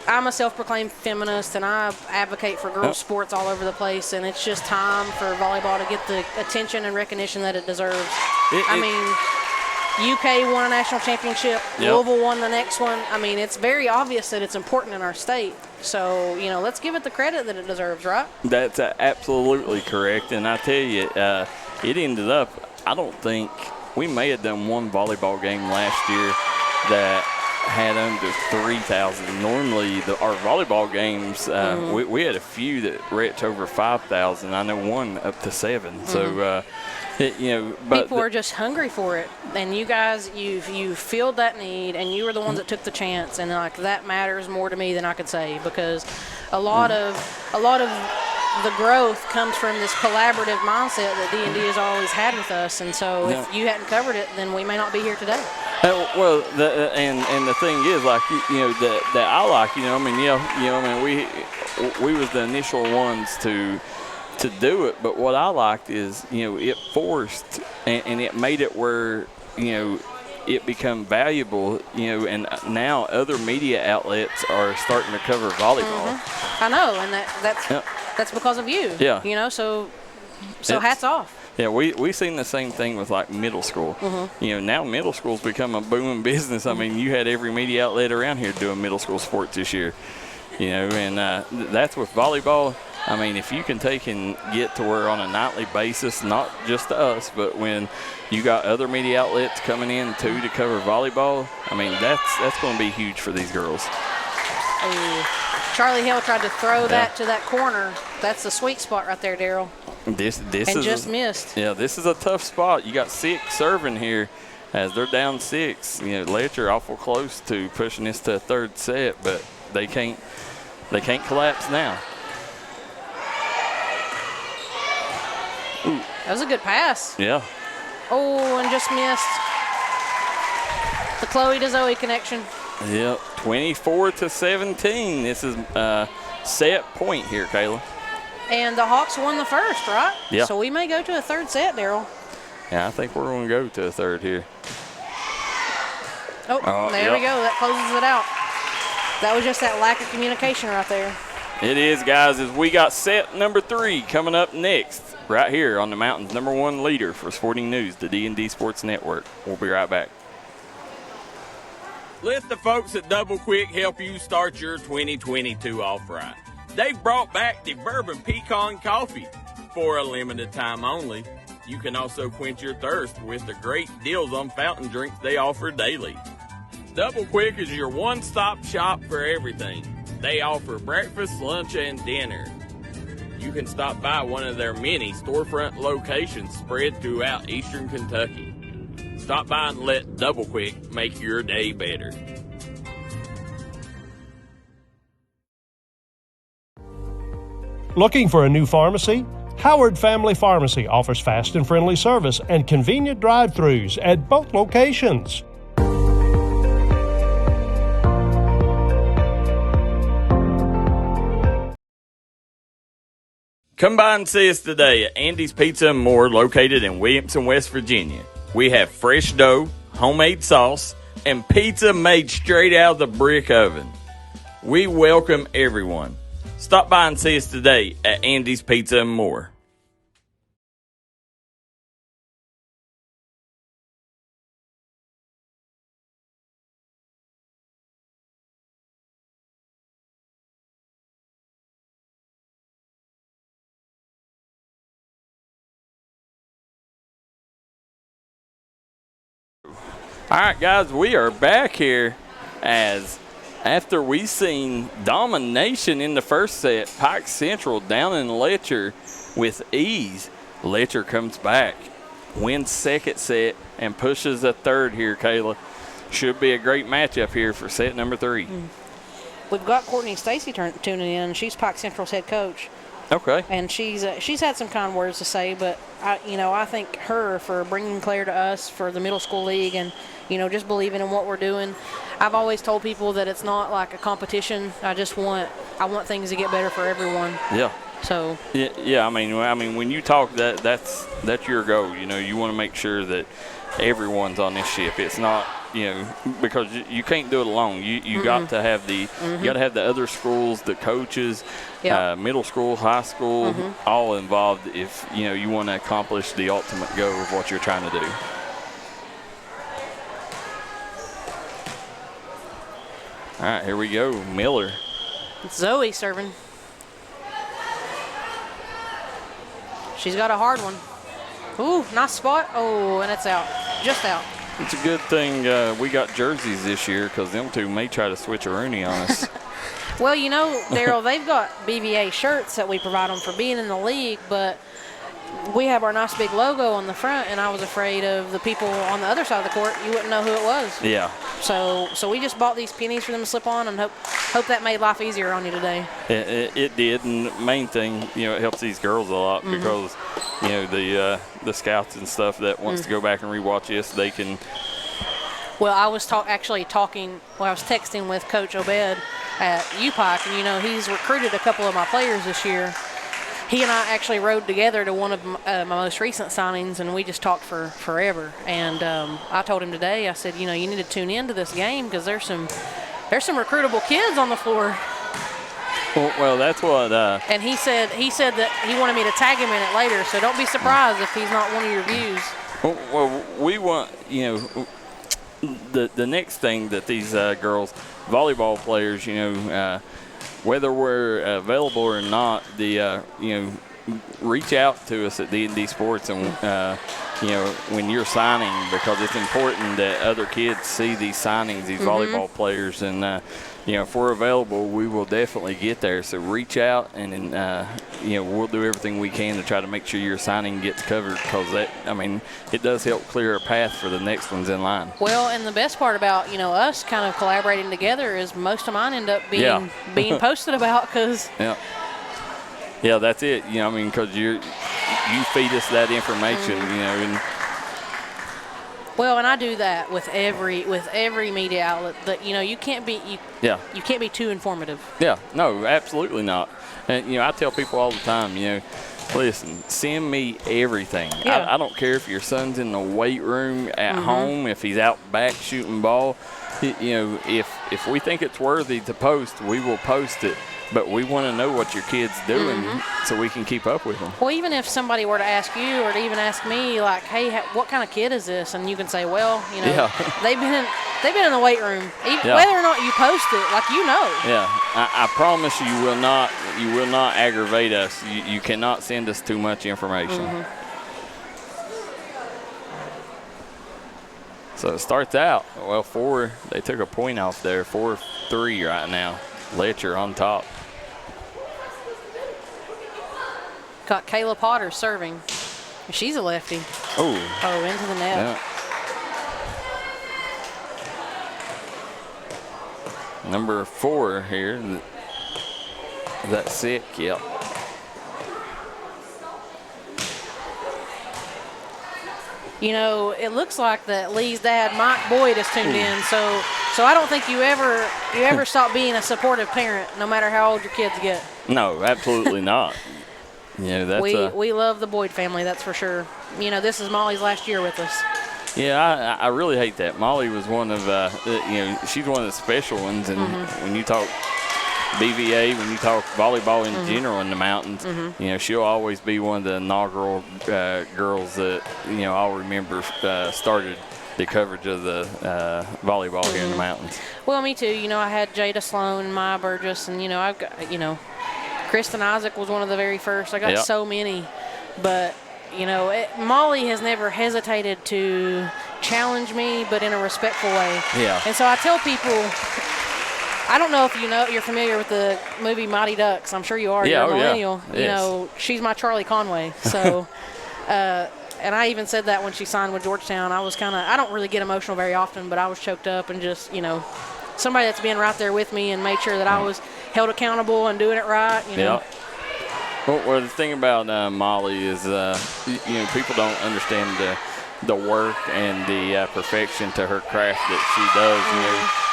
I'm a self-proclaimed feminist, and I advocate for girls' sports all over the place, and it's just time for volleyball to get the attention and recognition that it deserves. I mean, UK won a national championship. Louisville won the next one. I mean, it's very obvious that it's important in our state. So, you know, let's give it the credit that it deserves, right? That's absolutely correct. And I tell you, it ended up, I don't think, we may have done one volleyball game last year that had under 3,000. Normally, our volleyball games, we had a few that reached over 5,000. I know one up to 7. So, you know, but people are just hungry for it, and you guys, you filled that need, and you were the ones that took the chance, and like that matters more to me than I could say, because a lot of the growth comes from this collaborative mindset that D&D has always had with us, and so if you hadn't covered it, then we may not be here today. Well, and the thing is, like, you know, that I like, you know, I mean, we was the initial ones to do it, but what I liked is, you know, it forced and it made it where, you know, it become valuable, you know, and now other media outlets are starting to cover volleyball. I know, and that's because of you. Yeah. You know, so hats off. Yeah, we seen the same thing with like middle school. You know, now middle school's become a booming business. I mean, you had every media outlet around here doing middle school sports this year. You know, and that's with volleyball. I mean, if you can take and get to where on a nightly basis, not just us, but when you got other media outlets coming in too to cover volleyball, I mean, that's going to be huge for these girls. Charlie Hill tried to throw that to that corner. That's the sweet spot right there, Daryl. This and just missed. Yeah, this is a tough spot. You got 6 serving here as they're down 6. You know, Letcher awful close to pushing this to a third set, but they can't collapse now. Ooh. That was a good pass. Yeah. Oh, and just missed. The Chloe to Zoe connection. Yep, 24-17. This is set point here, Kayla. And the Hawks won the first, right? Yeah. So we may go to a third set, Daryl. Yeah, I think we're going to go to a third here. Oh, there we go. That closes it out. That was just that lack of communication right there. It is, guys, as we got set number 3 coming up next right here on the Mountain's #1 leader for sporting news, the D&D Sports Network. We'll be right back. Let the folks at Double Quick help you start your 2022 off right. They've brought back the Bourbon Pecan Coffee for a limited time only. You can also quench your thirst with the great deals on fountain drinks they offer daily. Double Quick is your one-stop shop for everything. They offer breakfast, lunch, and dinner. You can stop by one of their many storefront locations spread throughout eastern Kentucky. Stop by and let Double Quick make your day better. Looking for a new pharmacy? Howard Family Pharmacy offers fast and friendly service and convenient drive-thrus at both locations. Come by and see us today at Andy's Pizza and More, located in Williamson, West Virginia. We have fresh dough, homemade sauce, and pizza made straight out of the brick oven. We welcome everyone. Stop by and see us today at Andy's Pizza and More. All right, guys, we are back here as after we seen domination in the first set, Pike Central down in Letcher with ease. Letcher comes back, wins second set, and pushes a third here, Kayla. Should be a great matchup here for set number 3. We've got Courtney Stacy tuning in. She's Pike Central's head coach. Okay. And she's had some kind words to say, but I thank her for bringing Claire to us for the middle school league and, just believing in what we're doing. I've always told people that it's not like a competition. I want things to get better for everyone. Yeah. So. Yeah. I mean, when you talk that's your goal. You want to make sure that everyone's on this ship. It's not because you can't do it alone. You got to have you got to have the other schools, the coaches, middle school, high school, all involved if you want to accomplish the ultimate goal of what you're trying to do. All right, here we go, Miller. Zoe serving. She's got a hard one. Ooh, nice spot. Oh, and it's out. Just out. It's a good thing we got jerseys this year because them two may try to switch a Rooney on us. Well, Daryl, they've got BVA shirts that we provide them for being in the league, but we have our nice big logo on the front, and I was afraid of the people on the other side of the court. You wouldn't know who it was. Yeah. So we just bought these pennies for them to slip on and hope that made life easier on you today. It did, and the main thing, it helps these girls a lot because, the scouts and stuff that wants to go back and rewatch this, they can. Well, I was texting with Coach Obed at UPike, and he's recruited a couple of my players this year. He and I actually rode together to one of my most recent signings, and we just talked for forever. And I told him today, I said, you need to tune into this game because there's some recruitable kids on the floor. Well, that's what. And he said that he wanted me to tag him in it later, so don't be surprised if he's not one of your views. Well, we want the next thing that these girls, volleyball players, whether we're available or not, reach out to us at D&D Sports and when you're signing, because it's important that other kids see these signings, these volleyball players, and if we're available, we will definitely get there. So reach out, and we'll do everything we can to try to make sure your signing gets covered, because it does help clear a path for the next ones in line. Well, and the best part about us kind of collaborating together is most of mine end up being posted about, because yeah, that's it. Because you feed us that information, and. Well, and I do that with every media outlet. That you can't be too informative. Yeah, no, absolutely not. And I tell people all the time, listen, send me everything. Yeah. I don't care if your son's in the weight room at home, if he's out back shooting ball. If we think it's worthy to post, we will post it. But we want to know what your kid's doing so we can keep up with them. Well, even if somebody were to ask you or to even ask me, like, hey, what kind of kid is this? And you can say, well, they've been in the weight room. Whether or not you post it, like, Yeah, I promise you will not aggravate us. You cannot send us too much information. So it starts out, they took a point off there, 4-3 right now. Letcher on top. Got Kayla Potter serving. She's a lefty. Oh, into the net. Yeah. Number 4 here. That's sick, yep. It looks like that Lee's dad, Mike Boyd, is tuned in. So I don't think you ever stop being a supportive parent, no matter how old your kids get. No, absolutely not. We love the Boyd family, that's for sure. This is Molly's last year with us. Yeah, I really hate that. Molly was one of she's one of the special ones, and when you talk BVA, when you talk volleyball in general in the mountains, she'll always be one of the inaugural girls that I'll remember started the coverage of the volleyball here in the mountains. Well, me too. I had Jada Sloan and Maya Burgess, and I've got Kristen Isaac was one of the very first. I got so many, but Molly has never hesitated to challenge me, but in a respectful way. Yeah. And so I tell people, I don't know if you're familiar with the movie Mighty Ducks. I'm sure you are. Yeah, you're a millennial. Yes. She's my Charlie Conway. So, and I even said that when she signed with Georgetown. I was I don't really get emotional very often, but I was choked up and just, somebody that's been right there with me and made sure that I was held accountable and doing it right. Yeah. Well, the thing about Molly is, people don't understand the work and the perfection to her craft that she does.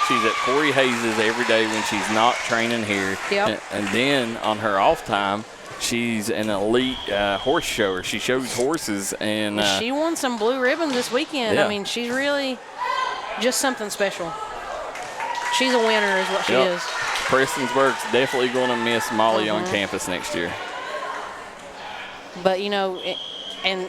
She's at Corey Hayes' every day when she's not training here. Yep. And then on her off time, she's an elite horse shower. She shows horses. And she won some blue ribbons this weekend. Yeah. I mean, she's really just something special. She's a winner is what she Yep. is. Prestonsburg's definitely going to miss Molly on campus next year. But, and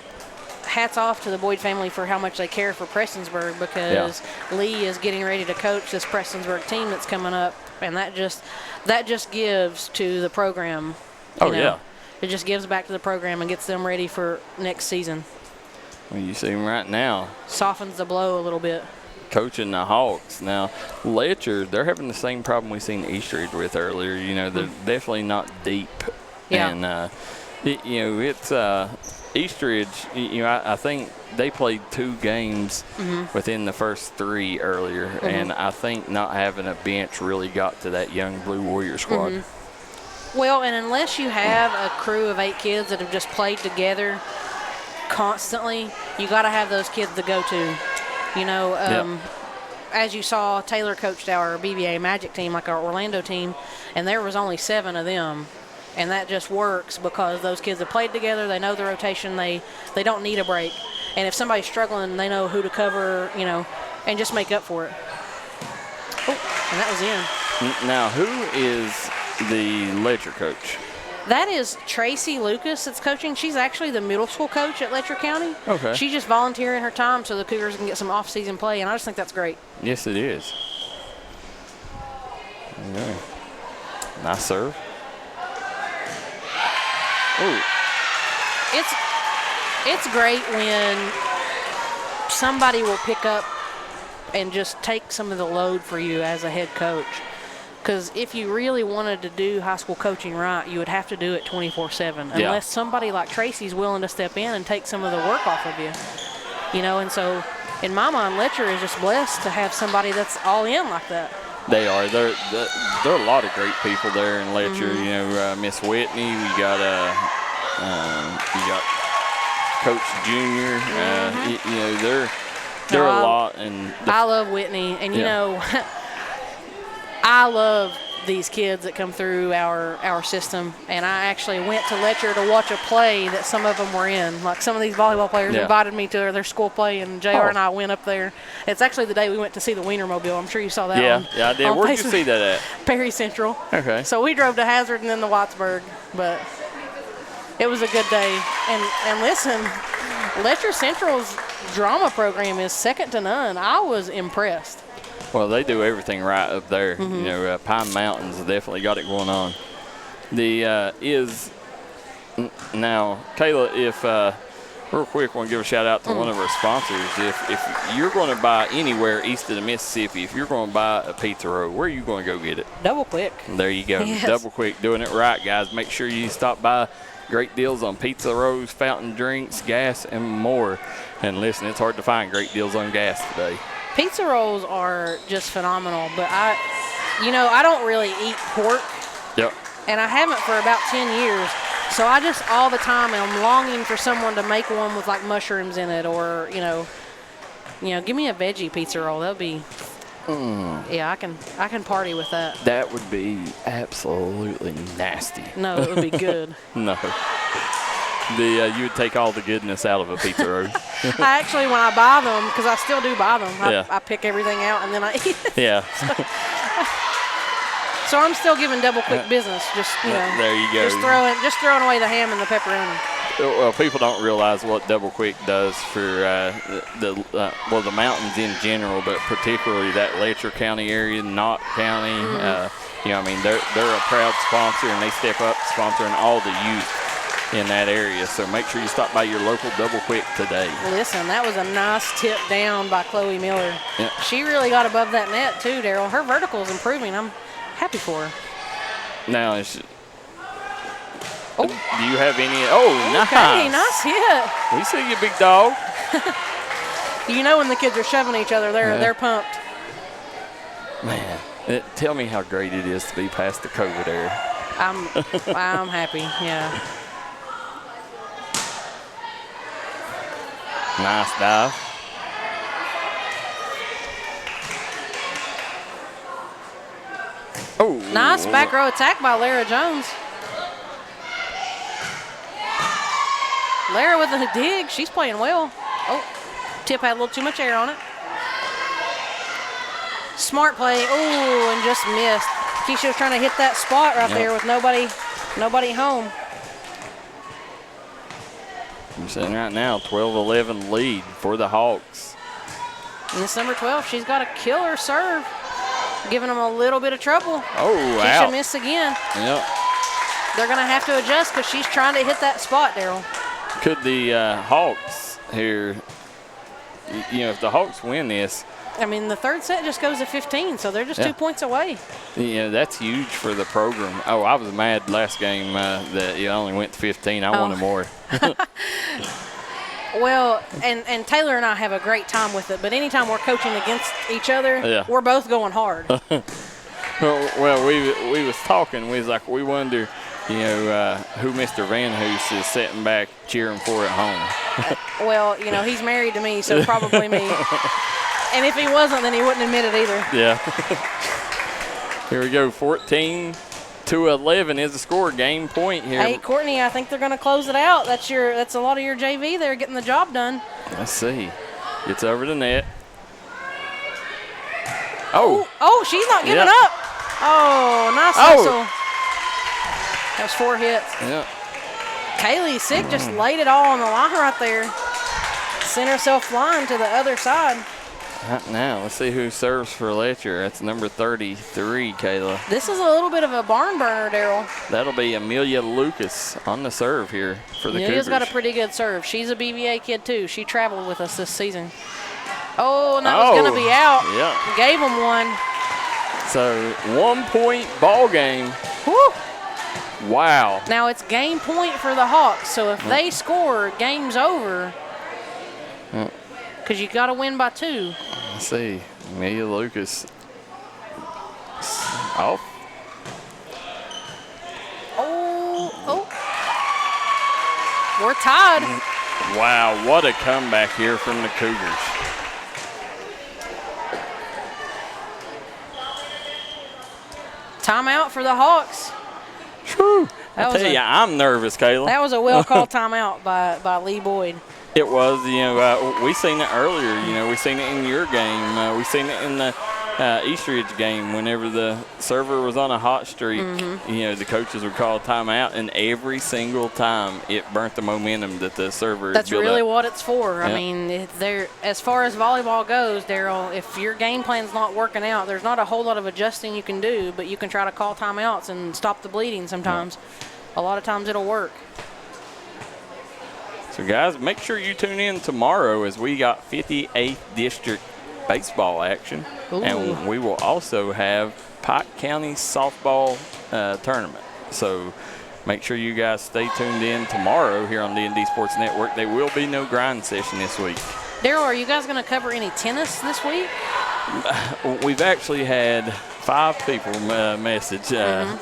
hats off to the Boyd family for how much they care for Prestonsburg, because Lee is getting ready to coach this Prestonsburg team that's coming up, and that just gives to the program. Oh, yeah. It just gives back to the program and gets them ready for next season. Well, you see them right now. Softens the blow a little bit. Coaching the Hawks. Now, Letcher, they're having the same problem we seen Eastridge with earlier. They're definitely not deep. Yeah. And, it's Eastridge, I think they played 2 games within the first 3 earlier. And I think not having a bench really got to that young Blue Warrior squad. Well, and unless you have a crew of 8 kids that have just played together constantly, you got to have those kids to go to. As you saw, Taylor coached our BVA Magic team, like our Orlando team, and there was only 7 of them. And that just works because those kids have played together. They know the rotation. They don't need a break. And if somebody's struggling, they know who to cover, and just make up for it. Oh, and that was in. Now, who is the Letcher coach? That is Tracy Lucas that's coaching. She's actually the middle school coach at Letcher County. Okay. She's just volunteering her time so the Cougars can get some off-season play, and I just think that's great. Yes, it is. Okay. Nice serve. Oh. It's great when somebody will pick up and just take some of the load for you as a head coach. Because if you really wanted to do high school coaching right, you would have to do it 24/7, unless somebody like Tracy's willing to step in and take some of the work off of you. And so in my mind, Letcher is just blessed to have somebody that's all in like that. They are. There are a lot of great people there in Letcher. Miss Whitney. We got Coach Junior. They're a lot. And I love Whitney, and I love these kids that come through our system, and I actually went to Letcher to watch a play that some of them were in. Like some of these volleyball players invited me to their school play, and JR and I went up there. It's actually the day we went to see the Wienermobile. I'm sure you saw that one. Yeah, I did. Where did you see that at? Perry Central. Okay. So we drove to Hazard and then to Wattsburg, but it was a good day. And listen, Letcher Central's drama program is second to none. I was impressed. Well, they do everything right up there. Pine Mountains definitely got it going on. Now, Kayla, if real quick, I want to give a shout out to one of our sponsors. If you're going to buy anywhere east of the Mississippi, if you're going to buy a pizza roll, where are you going to go get it? Double Quick. There you go. Yes. Double Quick, doing it right, guys. Make sure you stop by. Great deals on pizza rolls, fountain drinks, gas, and more. And listen, it's hard to find great deals on gas today. Pizza rolls are just phenomenal, but I don't really eat pork. Yep. And I haven't for about 10 years. So I just all the time am longing for someone to make one with like mushrooms in it, or give me a veggie pizza roll. That'd be yeah, I can party with that. That would be absolutely nasty. No, it would be good. No. You would take all the goodness out of a pizza roll. I actually, when I buy them, because I still do buy them, Yeah. I pick everything out and then I eat it. Yeah. So I'm still giving Double Quick business. Just there you go. Just throwing away the ham and the pepperoni. Well, people don't realize what Double Quick does for the mountains in general, but particularly that Letcher County area, Knott County. They're a proud sponsor, and they step up sponsoring all the youth in that area. So make sure you stop by your local Double Quick today. Listen, that was a nice tip down by Chloe Miller. Yep. She really got above that net too, Daryl. Her vertical is improving. I'm happy for her. Now, do you have any? Oh, nice. Okay, nice hit. We see you, big dog. When the kids are shoving each other, they're pumped. Man, tell me how great it is to be past the COVID era. I'm happy, yeah. Nice dive. Oh, Nice back row attack by Lara Jones. Lara with a dig. She's playing well. Oh, tip had a little too much air on it. Smart play. Ooh, and just missed. Keisha was trying to hit that spot right there with nobody home. You're saying right now, 12-11 lead for the Hawks. And this number 12, she's got a killer serve, giving them a little bit of trouble. Oh, Keisha out. missed again. Yep. They're going to have to adjust because she's trying to hit that spot, Daryl. Could the Hawks here, if the Hawks win this, I mean, the third set just goes to 15, so they're just 2 points away. That's huge for the program. Oh, I was mad last game that you only went to 15. I wanted more. Well, and Taylor and I have a great time with it, but anytime we're coaching against each other, we're both going hard. Well, we was talking. We was like, we wonder, who Mr. Van Hoos is sitting back cheering for at home. Well, he's married to me, so probably me. And if he wasn't, then he wouldn't admit it either. Yeah. Here we go, 14-11 is the score. Game point here. Hey, Courtney, I think they're going to close it out. That's a lot of your JV there getting the job done. Let's see. Gets over the net. Oh, she's not giving up. Oh, nice whistle. That was 4 hits. Yeah. Kaylee Sick just laid it all on the line right there. Sent herself flying to the other side. Right now, let's see who serves for Letcher. That's number 33, Kayla. This is a little bit of a barn burner, Daryl. That'll be Amelia Lucas on the serve here for the Amelia's Cougars. got a pretty good serve. She's a BVA kid, too. She traveled with us this season. Oh, and that was going to be out. Yeah. Gave them one. So, 1-point ball game. Woo. Wow. Now, it's game point for the Hawks, so if they score, game's over. Because you got to win by 2. Let's see. Amelia Lucas. Off. Oh. We're tied. Wow, what a comeback here from the Cougars. Timeout for the Hawks. Whew. I tell you, I'm nervous, Kayla. That was a well-called timeout by Lee Boyd. It was, we seen it earlier. We seen it in your game. We seen it in the Eastridge game. Whenever the server was on a hot streak, the coaches would call timeout, and every single time it burnt the momentum that the server. That's built really up. what it's for. I mean, as far as volleyball goes, Daryl, if your game plan's not working out, there's not a whole lot of adjusting you can do, but you can try to call timeouts and stop the bleeding sometimes. A lot of times it'll work. So, guys, make sure you tune in tomorrow as we got 58th District baseball action. Ooh. And we will also have Pike County softball tournament. So, make sure you guys stay tuned in tomorrow here on D&D Sports Network. There will be no grind session this week. Daryl, are you guys going to cover any tennis this week? We've actually had 5 people message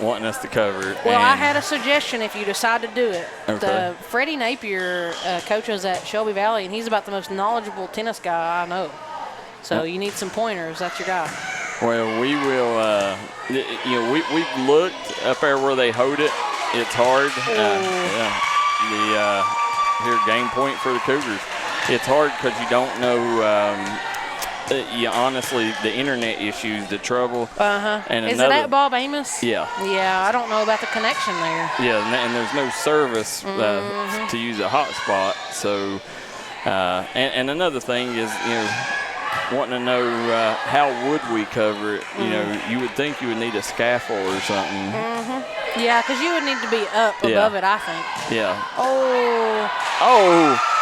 wanting us to cover it. Well, I had a suggestion if you decide to do it. Okay. Freddie Napier coaches at Shelby Valley, and he's about the most knowledgeable tennis guy I know. So you need some pointers. That's your guy. Well, we will, we've looked up there where they hold it. It's hard. Here, game point for the Cougars. It's hard because you don't know, honestly, the internet issues, the trouble. And Is it at Bob Amos? Yeah. Yeah, I don't know about the connection there. Yeah, and there's no service to use a hotspot. So, and another thing is, wanting to know how would we cover it. You would think you would need a scaffold or something. Yeah, because you would need to be up above it, I think. Yeah. Oh,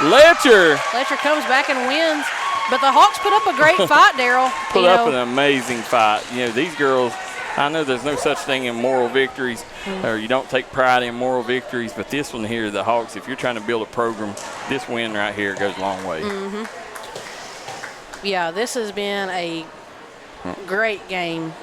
Letcher. Letcher comes back and wins. But the Hawks put up a great fight, Daryl. Put up an amazing fight. These girls, I know there's no such thing in moral victories, or you don't take pride in moral victories, but this one here, the Hawks, if you're trying to build a program, this win right here goes a long way. Yeah, this has been a great game.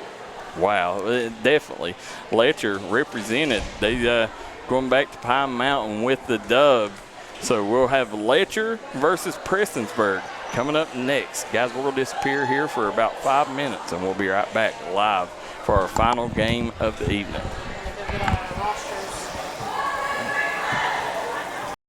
Wow, definitely. Letcher represented. They going back to Pine Mountain with the dub. So we'll have Letcher versus Prestonsburg coming up next. Guys, we'll disappear here for about 5 minutes, and we'll be right back live for our final game of the evening.